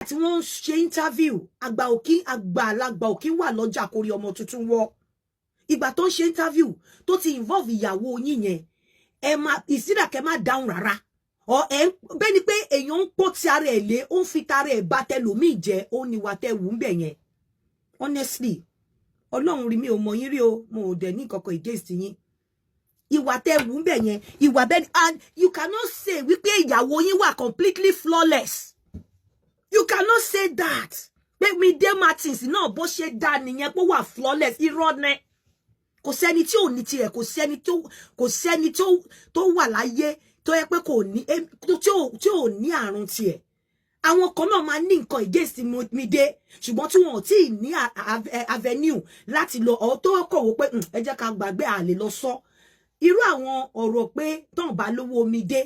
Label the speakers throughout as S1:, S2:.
S1: tí wọ́n ṣe interview àgbàlagbà òkín wà lọ́jà kórí ọmọ tuntun wọ ìgbà tó ń ṣe interview tó ti involve ìyàwó yín yẹn ẹ má ìsídà kẹ́ má dáhùn rárá ọ ẹ bẹ́ẹ̀ ni pé èèyàn ń pọ̀ tí ara ẹ̀ lé ó ń fi tara ẹ̀ bá tẹlòmíì jẹ́ ó ní wà tẹ wù ń bẹ̀ yẹn honestly ọlọ́run rí mi ò mọ̀ yín rí o mo ò dẹ̀ ní kankan against yín ìwà tẹ wù ń bẹ̀ yẹn ìwà bẹ́ẹ̀ and you cannot say wípé ìyàwó yín wà completely flawless you cannot say that pé Mide Martins náà bó ṣe dá nìyẹn pé wà flawless irọ́ nẹ kò sẹ́ni tí ò ní tirẹ̀ kò sẹ́ni tó wà láyé tó yẹ pé kò ní tí ò ní àrùn tiẹ̀ àwọn kan náà máa ní nǹkan against Mide ṣùgbọ́n tí wọn ò tí ì ní avenue láti lọ ọ̀ tó kọ̀ wò pé ẹ jẹ́ ká gbàgbé àlè lọ sọ irú àwọn ọ̀rọ̀ pé tán bá lówó Mide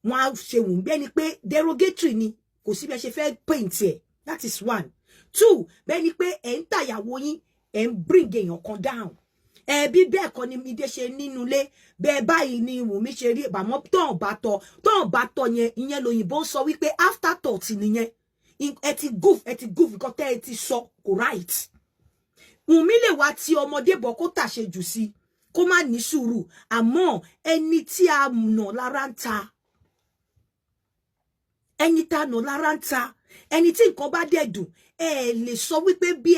S1: wọn á ṣe wù bẹ́ẹ̀ ni pé derogatory ni kò sí bẹ́ẹ̀ ṣe fẹ́ paint ẹ̀ that is one two bẹ́ẹ̀ ni pé ẹ̀ ń tàyàwó yín ẹ̀ ń bring èèyàn kan down bí bẹ́ẹ̀ kọ́ ni Mide ṣe nínú ilé bẹ́ẹ̀ báyìí ni Wùnmí ṣe rí àmọ́ tọ́n bá tọ́ yẹn ìyẹn lòyìnbó ń sọ wípé after thought nìyẹn ẹ ti goof nǹkan tẹ́ ẹ ti sọ kò right Wùnmí lè wá ti ọmọdé bọ̀ kó tàṣe jù sí kó má ní sùúrù àmọ́ ẹni tí a nà lára ń ta ẹni tá a nà lára ń ta ẹni tí nǹkan bá dẹ̀ dùn ẹ lè sọ wípé bí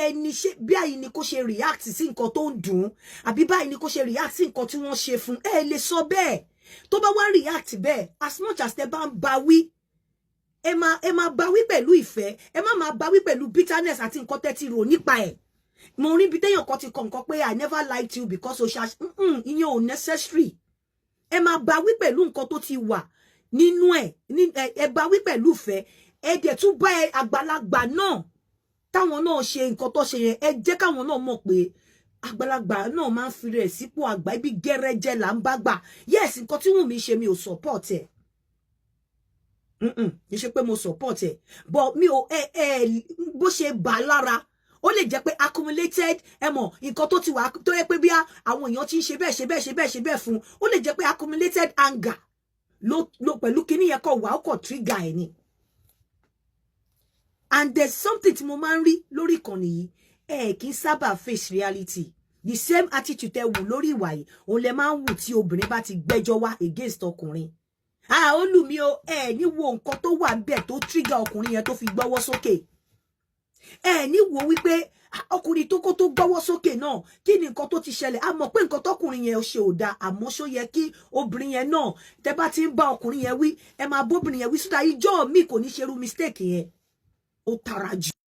S1: àyí ni kó ṣe react sí nǹkan tó ń dùn àbí báyìí ni kó ṣe react sí nǹkan tí wọ́n ṣe fún ẹ lè sọ bẹ́ẹ̀ tó bá wá react bẹ́ẹ̀ as much as tẹ bá ń bá wí ẹ máa bá wí pẹ̀lú ìfẹ́ ẹ má máa bá wí pẹ̀lú bitterness àti nǹkan tẹ́ ti rò nípa ẹ̀ mo rí bí téèyàn kan ti kọ nǹkan pé I never liked you because o ṣá ìyẹn ò necessary ẹ máa bá wí pẹ̀lú nǹkan tó ti wà nínú ẹ bá wí pẹ̀lú ìfẹ́ ẹ dẹ̀ tún bá àgbàlagbà náà táwọn náà ṣe nǹkan tó ṣe yẹn ẹ jẹ́ káwọn náà mọ̀ pé àgbàlagbà náà máa ń fi rẹ̀ sípò àgbà ibi gẹ́rẹ́jẹ́ là ń bá gbà yes nǹkan tí Wùnmí ṣe mi ò support ẹ̀ kì í ṣe pé mo support ẹ̀ but mi ò bó ṣe bà á lára ó lè jẹ́ pé accumulated ẹ mọ̀ nǹkan tó ti wà tó yẹ pé bí àwọn èèyàn ti ń ṣe bẹ́ẹ̀ fún ó lè jẹ́ pé accumulated anger ló pẹ̀lú kíní yẹn kọ̀ wá ó kọ̀ trigger ẹ̀ ni. And there's something tí mo máa ń rí lórí ìkànnì yìí kì í sábà face reality the same attitude tẹ wù lórí ìwà yìí òun lẹ máa ń wù tí obìnrin bá ti gbẹ́jọ́ wá against ọkùnrin ó lù mí o ní wo nǹkan tó wà ńbẹ̀ tó trigger ọkùnrin yẹn tó fi gbọ́wọ́ sókè ní wo wípé ọkùnrin tó kó tó gbọ́wọ́ sókè náà kí ni nǹkan tó ti ṣẹlẹ̀ a mọ̀ pé nǹkan tọkùnrin yẹn ṣe ò dáa àmọ́ ṣó yẹ kí obìnrin yẹn náà tẹ bá ti ń bá ọkùnrin yẹn wí ẹ máa bóbìnrin yẹn wí sódà ìjọ́ mi kò ní ṣerú mistake yẹn ó tara jù.